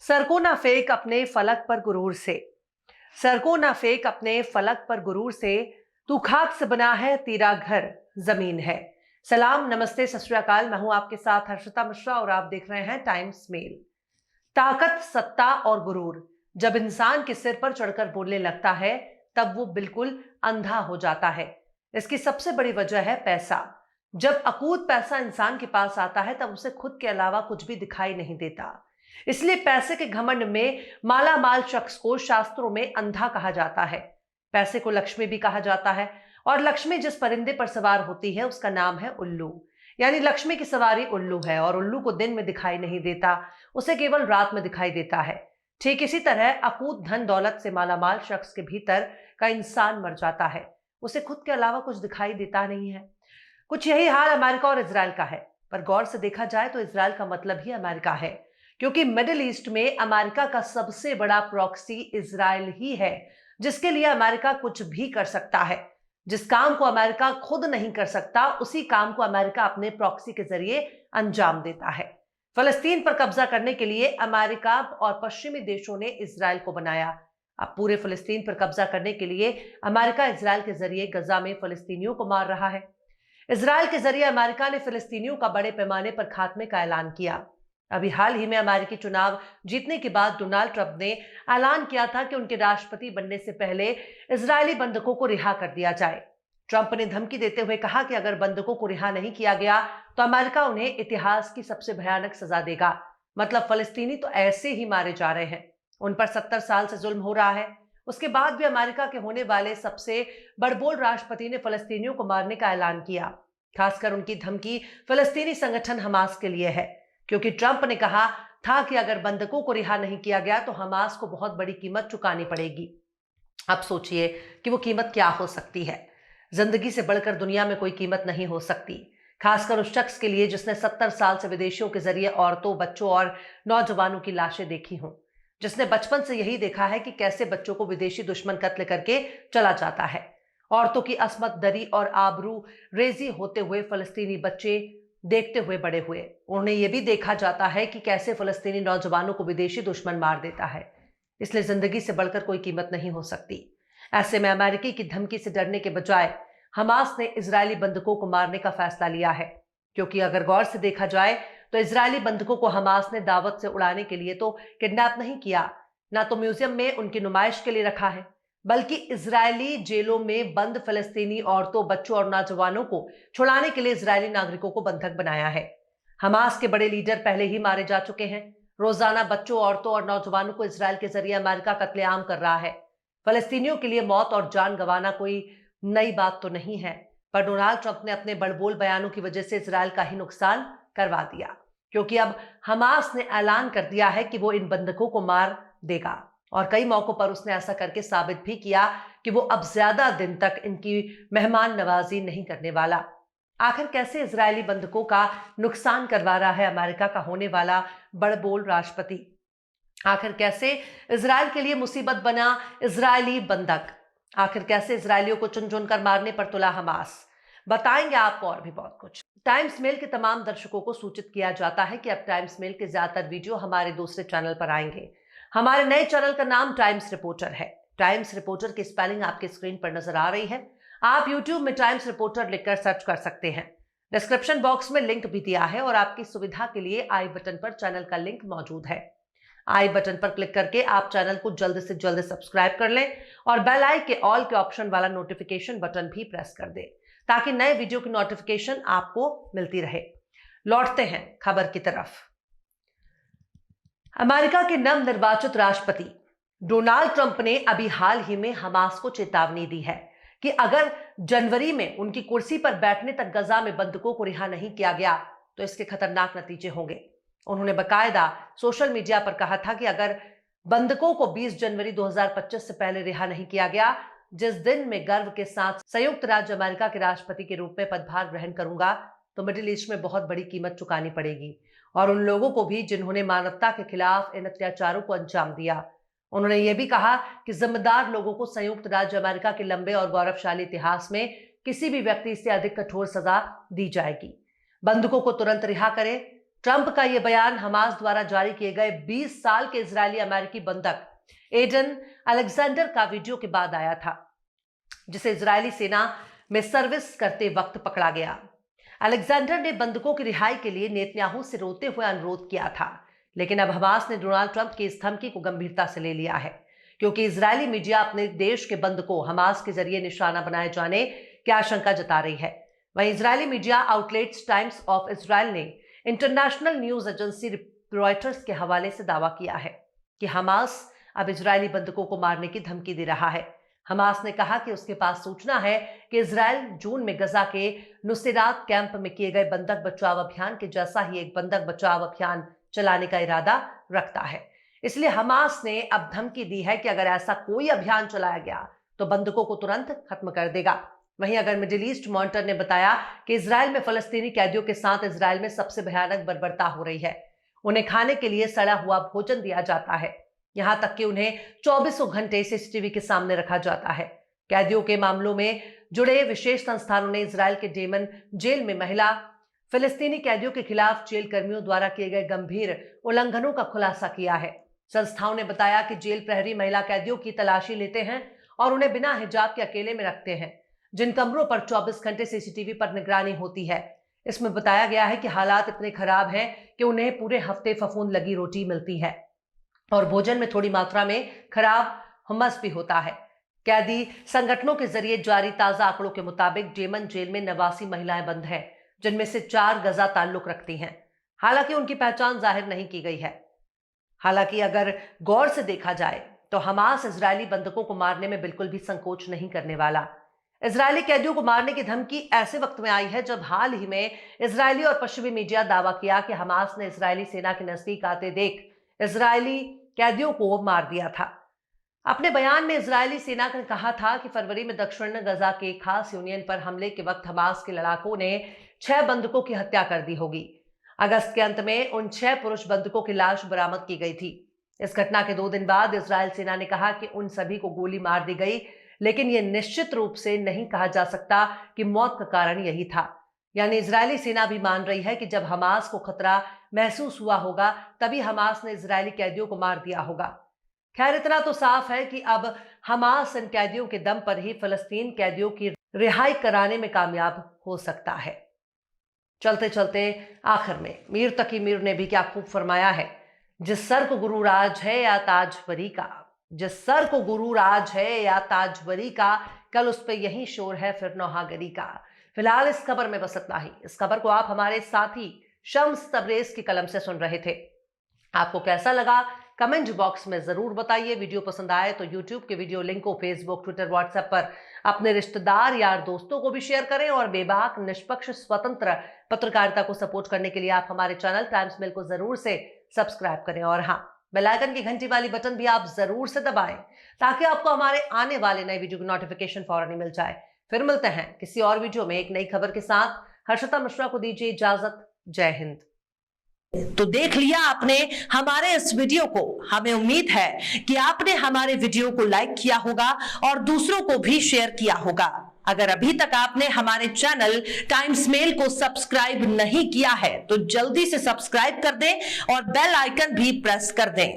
Sir को ना फेंक अपने फलक पर गुरूर से। सर को ना फेंक अपने फलक पर गुरूर से। तू खाक से बना है, तेरा घर जमीन है। सलाम, नमस्ते, सत श्री अकाल। मैं हूं आपके साथ हर्षिता मिश्रा और आप देख रहे हैं टाइम्स मेल। ताकत, सत्ता और गुरूर जब इंसान के सिर पर चढ़कर बोलने लगता है तब वो बिल्कुल अंधा हो जाता है। इसकी सबसे बड़ी वजह है पैसा। जब अकूत पैसा इंसान के पास आता है तब उसे खुद के अलावा कुछ भी दिखाई नहीं देता। इसलिए पैसे के घमंड में माला माल शख्स को शास्त्रों में अंधा कहा जाता है। पैसे को लक्ष्मी भी कहा जाता है और लक्ष्मी जिस परिंदे पर सवार होती है उसका नाम है उल्लू। यानी लक्ष्मी की सवारी उल्लू है और उल्लू को दिन में दिखाई नहीं देता, उसे केवल रात में दिखाई देता है। ठीक इसी तरह अकूत धन दौलत से मालामाल शख्स के भीतर का इंसान मर जाता है, उसे खुद के अलावा कुछ दिखाई देता नहीं है। कुछ यही हाल अमेरिका और इजराइल का है, पर गौर से देखा जाए तो इजराइल का मतलब ही अमेरिका है, क्योंकि मिडिल ईस्ट में अमेरिका का सबसे बड़ा प्रॉक्सी इजराइल ही है, जिसके लिए अमेरिका कुछ भी कर सकता है। जिस काम को अमेरिका खुद नहीं कर सकता उसी काम को अमेरिका अपने प्रॉक्सी के जरिए अंजाम देता है। फलस्तीन पर कब्जा करने के लिए अमेरिका और पश्चिमी देशों ने इजराइल को बनाया। अब पूरे फलस्तीन पर कब्जा करने के लिए अमेरिका इजराइल के जरिए गजा में फलस्तीनियों को मार रहा है। इजराइल के जरिए अमेरिका ने फिलिस्तीनियों का बड़े पैमाने पर खात्मे का ऐलान किया। अभी हाल ही में अमेरिकी चुनाव जीतने के बाद डोनाल्ड ट्रंप ने ऐलान किया था कि उनके राष्ट्रपति बनने से पहले इजरायली बंधकों को रिहा कर दिया जाए। ट्रंप ने धमकी देते हुए कहा कि अगर बंधकों को रिहा नहीं किया गया तो अमेरिका उन्हें इतिहास की सबसे भयानक सजा देगा। मतलब फलस्तीनी तो ऐसे ही मारे जा रहे हैं, उन पर 70 साल से जुल्म हो रहा है। उसके बाद भी अमेरिका के होने वाले सबसे बड़बोल राष्ट्रपति ने फलस्तीनियों को मारने का ऐलान किया। खासकर उनकी धमकी फलस्तीनी संगठन हमास के लिए है, क्योंकि ट्रंप ने कहा था कि अगर बंधकों को रिहा नहीं किया गया तो हमास को बहुत बड़ी कीमत चुकानी पड़ेगी। अब सोचिए कि वो कीमत क्या हो सकती है। जिंदगी से बढ़कर दुनिया में कोई कीमत नहीं हो सकती, खासकर उस शख्स के लिए जिसने 70 साल से विदेशियों के जरिए औरतों, बच्चों और नौजवानों की लाशें देखी हों, जिसने बचपन से यही देखा है कि कैसे बच्चों को विदेशी दुश्मन कत्ल करके चला जाता है। औरतों की असमत दरी और आबरू रेजी होते हुए फलस्तीनी बच्चे देखते हुए बड़े हुए। उन्हें यह भी देखा जाता है कि कैसे फलस्तीनी नौजवानों को विदेशी दुश्मन मार देता है। इसलिए जिंदगी से बढ़कर कोई कीमत नहीं हो सकती। ऐसे में अमेरिकी की धमकी से डरने के बजाय हमास ने इजरायली बंधकों को मारने का फैसला लिया है, क्योंकि अगर गौर से देखा जाए तो इजरायली बंधकों को हमास ने दावत से उड़ाने के लिए तो किडनैप नहीं किया, ना तो म्यूजियम में उनकी नुमाइश के लिए रखा है, बल्कि इजरायली जेलों में बंद फलस्तीनी औरतों, बच्चों और नौजवानों को छुड़ाने के लिए इजरायली नागरिकों को बंधक बनाया है। हमास के बड़े लीडर पहले ही मारे जा चुके हैं। रोजाना बच्चों, औरतों और नौजवानों को इजरायल के जरिए अमेरिका कत्लेआम कर रहा है। फलस्तीनियों के लिए मौत और जान गंवाना कोई नई बात तो नहीं है, पर डोनाल्ड ट्रंप ने अपने बड़बोल बयानों की वजह से इजरायल का ही नुकसान करवा दिया, क्योंकि अब हमास ने ऐलान कर दिया है कि वो इन बंधकों को मार देगा और कई मौकों पर उसने ऐसा करके साबित भी किया कि वो अब ज्यादा दिन तक इनकी मेहमान नवाजी नहीं करने वाला। आखिर कैसे इजरायली बंधकों का नुकसान करवा रहा है अमेरिका का होने वाला बड़बोल राष्ट्रपति? आखिर कैसे इजरायल के लिए मुसीबत बना इजरायली बंधक? आखिर कैसे इजरायलियों को चुन चुन कर मारने पर तुला हमास? बताएंगे आपको और भी बहुत कुछ। टाइम्स मेल के तमाम दर्शकों को सूचित किया जाता है कि अब टाइम्स मेल के ज्यादातर वीडियो हमारे दूसरे चैनल पर आएंगे। हमारे नए चैनल का नाम टाइम्स रिपोर्टर है। टाइम्स रिपोर्टर की स्पेलिंग आपकी स्क्रीन पर नजर आ रही है। आप YouTube में टाइम्स रिपोर्टर लिखकर सर्च कर सकते हैं। डिस्क्रिप्शन बॉक्स में लिंक भी दिया है और आपकी सुविधा के लिए आई बटन पर चैनल का लिंक मौजूद है। आई बटन पर क्लिक करके आप चैनल को जल्द से जल्द सब्सक्राइब कर लें और बेल आइकन के ऑल के ऑप्शन वाला नोटिफिकेशन बटन भी प्रेस कर दें, ताकि नए वीडियो की नोटिफिकेशन आपको मिलती रहे। लौटते हैं खबर की तरफ। अमेरिका के नवनिर्वाचित राष्ट्रपति डोनाल्ड ट्रंप ने अभी हाल ही में हमास को चेतावनी दी है कि अगर जनवरी में उनकी कुर्सी पर बैठने तक गजा में बंधकों को रिहा नहीं किया गया तो इसके खतरनाक नतीजे होंगे। उन्होंने बकायदा सोशल मीडिया पर कहा था कि अगर बंधकों को 20 जनवरी 2025 से पहले रिहा नहीं किया गया, जिस दिन में गर्व के साथ संयुक्त राज्य अमेरिका के राष्ट्रपति के रूप में पदभार ग्रहण करूंगा, तो मिडिल ईस्ट में बहुत बड़ी कीमत चुकानी पड़ेगी, और उन लोगों को भी जिन्होंने मानवता के खिलाफ इन अत्याचारों को अंजाम दिया। उन्होंने ये भी कहा कि जिम्मेदार लोगों को संयुक्त राज्य अमेरिका के लंबे और गौरवशाली इतिहास में किसी भी व्यक्ति से अधिक कठोर सजा दी जाएगी। बंधकों को तुरंत रिहा करें, ट्रंप का यह बयान हमास द्वारा जारी किए गए 20 साल के इजरायली अमेरिकी बंधक एडन अलेक्जेंडर का वीडियो के बाद आया था, जिसे इजरायली सेना में सर्विस करते वक्त पकड़ा गया। अलेक्जेंडर ने बंधकों की रिहाई के लिए नेतन्याहू से रोते हुए अनुरोध किया था, लेकिन अब हमास ने डोनाल्ड ट्रंप की इस धमकी को गंभीरता से ले लिया है, क्योंकि इजरायली मीडिया अपने देश के बंधकों हमास के जरिए निशाना बनाए जाने की आशंका जता रही है। वहीं Israeli media outlets times of Israel ने इंटरनेशनल न्यूज एजेंसी रॉयटर्स के हवाले से दावा किया है कि हमास अब इजरायली बंधकों को मारने की धमकी दे रहा है। हमास ने कहा कि उसके पास सूचना है कि इजराइल जून में गजा के नुसैरात कैंप में किए गए बंधक बचाव अभियान के जैसा ही एक बंधक बचाव अभियान चलाने का इरादा रखता है। इसलिए हमास ने अब धमकी दी है कि अगर ऐसा कोई अभियान चलाया गया तो बंधकों को तुरंत खत्म कर देगा। वहीं अगर मिडिल ईस्ट मॉनिटर ने बताया कि इजराइल में फलस्तीनी कैदियों के साथ इजराइल में सबसे भयानक बर्बरता हो रही है। उन्हें खाने के लिए सड़ा हुआ भोजन दिया जाता है, यहां तक कि उन्हें 24 घंटे सीसीटीवी के सामने रखा जाता है। कैदियों के मामलों में जुड़े विशेष संस्थानों ने इजराइल के डेमन जेल में महिला फिलिस्तीनी कैदियों के खिलाफ जेल कर्मियों द्वारा किए गए गंभीर उल्लंघनों का खुलासा किया है। संस्थाओं ने बताया कि जेल प्रहरी महिला कैदियों की तलाशी लेते हैं और उन्हें बिना हिजाब के अकेले में रखते हैं, जिन कमरों पर 24 घंटे सीसीटीवी पर निगरानी होती है। इसमें बताया गया है कि हालात इतने खराब हैं कि उन्हें पूरे हफ्ते फफूंद लगी रोटी मिलती है और भोजन में थोड़ी मात्रा में खराब हुमस भी होता है। कैदी संगठनों के जरिए जारी ताजा आंकड़ों के मुताबिक डेमन जेल में 89 महिलाएं बंद हैं, जिनमें से 4 गजा ताल्लुक रखती हैं। हालांकि उनकी पहचान जाहिर नहीं की गई है। हालांकि अगर गौर से देखा जाए तो हमास इजरायली बंधकों को मारने में बिल्कुल भी संकोच नहीं करने वाला। इजरायली कैदियों को मारने की धमकी ऐसे वक्त में आई है जब हाल ही में इजरायली और पश्चिमी मीडिया दावा किया कि हमास ने इजरायली सेना के नजदीक आते देख इजरायली कैदियों को मार दिया था। अपने बयान में इजरायली सेना ने कहा था कि फरवरी में दक्षिण गजा के खास यूनियन पर हमले के वक्त हमास के लड़ाकों ने 6 बंधकों की हत्या कर दी होगी। अगस्त के अंत में उन 6 पुरुष बंधकों की लाश बरामद की गई थी। इस घटना के 2 दिन बाद इजरायल सेना ने कहा कि उन सभी को गोली मार दी गई, लेकिन यह निश्चित रूप से नहीं कहा जा सकता कि मौत का कारण यही था। यानी इजरायली सेना भी मान रही है कि जब हमास को खतरा महसूस हुआ होगा तभी हमास ने इजरायली कैदियों को मार दिया होगा। खैर, इतना तो साफ है कि अब हमास इन कैदियों के दम पर ही फलस्तीन कैदियों की रिहाई कराने में कामयाब हो सकता है। चलते चलते आखिर में मीर तकी मीर ने भी क्या खूब फरमाया है, जिस सर को गुरूर आज है या ताजवरी का, जिस सर को गुरूर आज है या ताजवरी का, कल उस पे यही शोर है फिर नौहागरी का। फिलहाल इस खबर में बस इतना ही। इस खबर को आप हमारे साथी शम्स तबरेज की कलम से सुन रहे थे। आपको कैसा लगा कमेंट बॉक्स में जरूर बताइए। वीडियो पसंद आए तो यूट्यूब के वीडियो लिंक को फेसबुक, ट्विटर, व्हाट्सएप पर अपने रिश्तेदार, यार, दोस्तों को भी शेयर करें और बेबाक, निष्पक्ष, स्वतंत्र पत्रकारिता को सपोर्ट करने के लिए आप हमारे चैनल टाइम्स मेल को जरूर से सब्सक्राइब करें और हाँ, बेल आइकन की घंटी वाली बटन भी आप जरूर से दबाएं ताकि आपको हमारे आने वाले नए वीडियो की नोटिफिकेशन फौरन ही मिल जाए। फिर मिलते हैं किसी और वीडियो में एक नई खबर के साथ। हर्षिता मिश्रा को दीजिए इजाजत। जय हिंद। तो देख लिया आपने हमारे इस वीडियो को। हमें उम्मीद है कि आपने हमारे वीडियो को लाइक किया होगा और दूसरों को भी शेयर किया होगा। अगर अभी तक आपने हमारे चैनल टाइम्स मेल को सब्सक्राइब नहीं किया है तो जल्दी से सब्सक्राइब कर दें और बेल आइकन भी प्रेस कर दें।